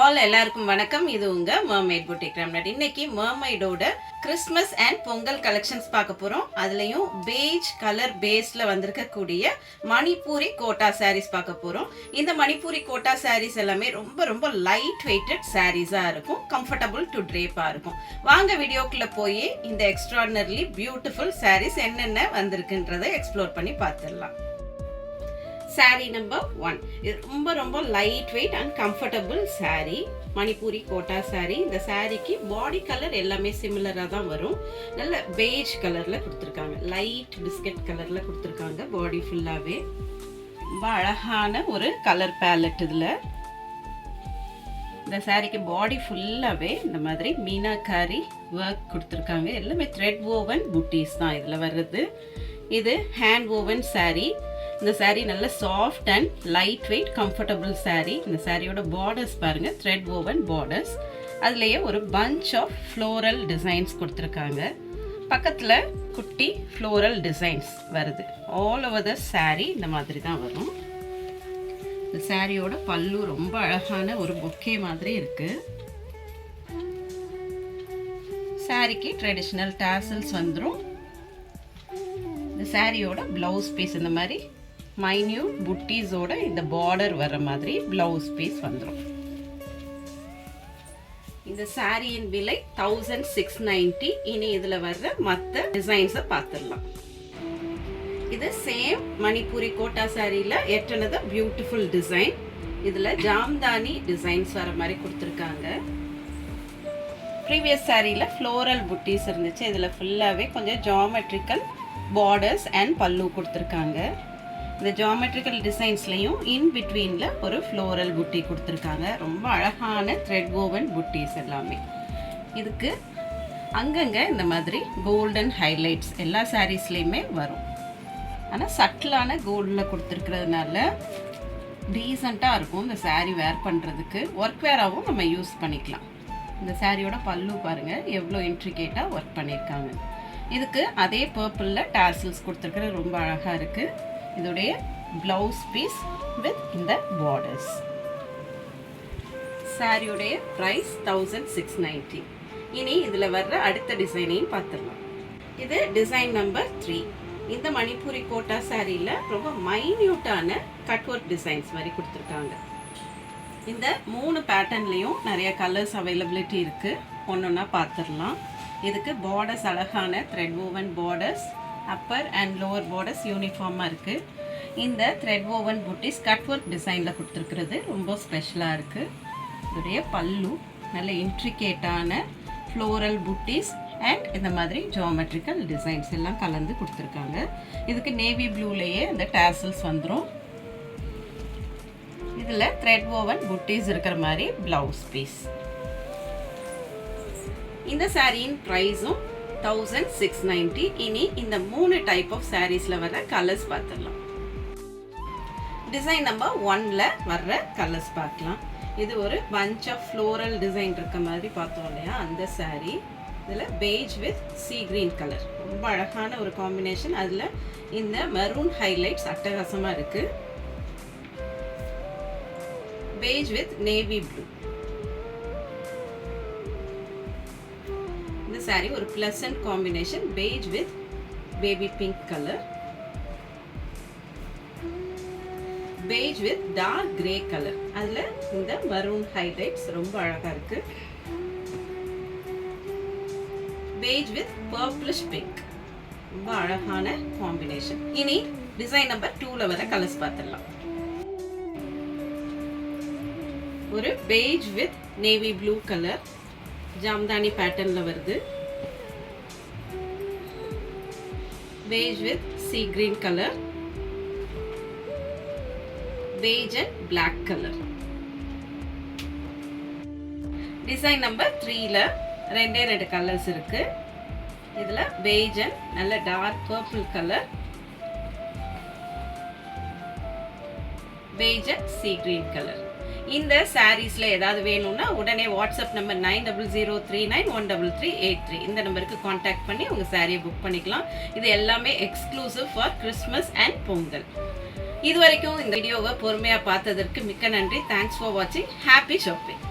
All எல்லாருக்கும் வணக்கம். இது உங்க மர்மைட் புட்டிக் ராம்நாட். இன்னைக்கு மர்மைடோட கிறிஸ்மஸ் அண்ட் பொங்கல் கலெக்ஷன்ஸ் பார்க்க போறோம். அதுலயும் பேஜ் கலர் பேஸ்ல வந்திருக்கக்கூடிய மணிப்பூரி கோட்டா சாரீஸ் பார்க்க போறோம். இந்த மணிப்பூரி கோட்டா சாரீஸ் எல்லாமே ரொம்ப ரொம்ப லைட் வெயிட்டட் சாரீஸா இருக்கும், கம்ஃபர்டபுள் டு ட்ரேப்பா இருக்கும். வாங்க வீடியோக்குள்ள போய் இந்த எக்ஸ்ட்ராடினரிலி பியூட்டிஃபுல் சாரீஸ் என்னென்ன வந்திருக்குன்றதை எக்ஸ்ப்ளோர் பண்ணி பார்த்துடலாம். சாரீ நம்பர் 1. இது ரொம்ப ரொம்ப light weight and comfortable sari, Manipuri Kota sari. இந்த சாரீக்கு பாடி கலர் எல்லாமே சிமிலராக தான் வரும். நல்ல பேஜ் கலரில் கொடுத்துருக்காங்க, லைட் பிஸ்கட் கலரில் கொடுத்துருக்காங்க. பாடி ஃபுல்லாகவே ரொம்ப அழகான ஒரு கலர் பேலட். இதில் இந்த சாரீக்கு பாடி ஃபுல்லாகவே இந்த மாதிரி மீனாக்காரி ஒர்க் கொடுத்துருக்காங்க. எல்லாமே த்ரெட் ஓவன் புட்டீஸ் தான் இதில் வர்றது. இது ஹேண்ட் ஓவன் சாரீ. இந்த சாரீ நல்ல soft and light weight comfortable sari. இந்த சாரியோட பார்டர்ஸ் பாருங்க, த்ரெட் ஓவன் பார்டர்ஸ். அதுலேயே ஒரு பஞ்ச் ஆஃப் ஃப்ளோரல் டிசைன்ஸ் கொடுத்துருக்காங்க. பக்கத்தில் குட்டி ஃப்ளோரல் டிசைன்ஸ் வருது. ஆல் ஓவர் த சாரீ இந்த மாதிரி தான் வரும். இந்த சாரியோட பல்லு ரொம்ப அழகான ஒரு பொக்கே மாதிரி இருக்கு. சாரிக்கு ட்ரெடிஷ்னல் டாசல்ஸ் வந்துடும். இந்த சாரியோட பிளவுஸ் பீஸ் இந்த மாதிரி மைன்யூட் புட்டீஸோட இந்த பார்டர் வர மாதிரி பிளவுஸ் பீஸ் வந்துடும். இந்த சாரியின் விலை 1690. இனி இதுல வர்ற மற்ற டிசைன்ஸை பார்த்துடலாம். இது சேம் மணிப்பூரி கோட்டா சாரியில எட்டனது பியூட்டிஃபுல் டிசைன். இதுல ஜாம்தானி டிசைன்ஸ் வர மாதிரி கொடுத்துருக்காங்க. ப்ரீவியஸ் சாரியில ஃப்ளோரல் புட்டீஸ் இருந்துச்சு. இதுல ஃபுல்லாவே கொஞ்சம் ஜாமெட்ரிக்கல் பார்டர்ஸ் அண்ட் பல்லு கொடுத்துருக்காங்க. இந்த ஜாமெட்ரிக்கல் டிசைன்ஸ்லையும் இன் பிட்வீனில் ஒரு ஃப்ளோரல் புட்டி கொடுத்துருக்காங்க. ரொம்ப அழகான த்ரெட் ஓவன் புட்டீஸ் எல்லாமே. இதுக்கு அங்கங்கே இந்த மாதிரி கோல்டன் ஹைலைட்ஸ் எல்லா சாரீஸ்லேயுமே வரும். ஆனால் சட்டிலான கோல்டில் கொடுத்துருக்கிறதுனால டீசெண்டாக இருக்கும் இந்த சாரீ வேர் பண்ணுறதுக்கு. ஒர்க் வேராகவும் நம்ம யூஸ் பண்ணிக்கலாம். இந்த சாரியோட பல்லு பாருங்கள் எவ்வளோ இன்ட்ரிகேட்டாக ஒர்க் பண்ணியிருக்காங்க. இதுக்கு அதே பர்பிளில் டாசல்ஸ் கொடுத்துருக்குறது ரொம்ப அழகாக இருக்குது. இதோடைய பிளவுஸ் பீஸ் வித் இந்த பார்டர்ஸ். சாரியுடைய ப்ரைஸ் 1690. இனி இதில் வர்ற அடுத்த டிசைனையும் பார்த்துடலாம். இது டிசைன் நம்பர் 3. இந்த மணிப்பூரி கோட்டா சாரியில் ரொம்ப மைன்யூட்டான கட் ஒர்க் டிசைன்ஸ் மாதிரி கொடுத்துருக்காங்க. இந்த 3 பேட்டர்ன்லேயும் நிறைய கலர்ஸ் அவைலபிலிட்டி இருக்குது. ஒன்று ஒன்றா பார்த்துடலாம். இதுக்கு பார்டர்ஸ் அழகான thread woven borders, upper and lower borders யூனிஃபார்மாக இருக்குது. இந்த thread woven buttis cut work டிசைனில் கொடுத்துருக்கிறது ரொம்ப ஸ்பெஷலாக இருக்குது. இதோடைய பல்லு நல்ல இன்ட்ரிகேட்டான ஃப்ளோரல் புட்டிஸ் அண்ட் இந்த மாதிரி ஜியோமெட்ரிக்கல் டிசைன்ஸ் எல்லாம் கலந்து கொடுத்துருக்காங்க. இதுக்கு நேவி ப்ளூலேயே இந்த டாசல்ஸ் வந்துடும். இதில் த்ரெட் ஓவன் புட்டிஸ் இருக்கிற மாதிரி பிளவுஸ் பீஸ். இந்த சாரியின் ப்ரைஸும் 1690. இனி இந்த 3 டைப் ஆஃப் சாரீஸ்ல வர்ற கலர்ஸ் பார்த்துடலாம். டிசைன் நம்பர் 1ல வர்ற கலர்ஸ் பார்க்கலாம். இது ஒரு பஞ்ச் ஆஃப் ஃப்ளோரல் டிசைன் இருக்க மாதிரி பார்த்தோம் இல்லையா, அந்த சாரீ. இதில் beige with sea green colour ரொம்ப அழகான ஒரு காம்பினேஷன். அதில் இந்த மெரூன் ஹைலைட்ஸ் அட்டகாசமாக இருக்கு. Beige with navy blue. இந்த சாரி ஒரு pleasant combination, beige with baby pink colour, beige with dark grey colour. அதுல இந்த மரூன் ஹைலைட்ஸ் ரொம்ப அழகா இருக்கு. பேஜ் வித் பர்பிளிஷ் பிங்க், ரொம்ப அழகான காம்பினேஷன். இனி டிசைன் நம்பர் 2ல வர கலர்ஸ் பார்த்துடலாம். ஒரு beige with navy blue colour, Jamdani பேட்டர்ன்ல வருது. Beige with sea green colour, beige and black colour. Design number 3ல ரெண்டு கலர்ஸ் இருக்கு. இதுல பேஜ் அண்ட் நல்ல dark purple colour, beige and sea green colour. இந்த சாரீஸ்ல ஏதாவது வேணும்னா உடனே வாட்ஸ்அப் நம்பர் 9003913383 இந்த நம்பருக்கு காண்டாக்ட் பண்ணி உங்க சாரியை புக் பண்ணிக்கலாம். இது எல்லாமே exclusive for Christmas and Pongal. இது வரைக்கும் இந்த வீடியோவை பொறுமையா பார்த்ததற்கு மிக்க நன்றி. தேங்க்ஸ் ஃபார் வாட்சிங். Happy shopping.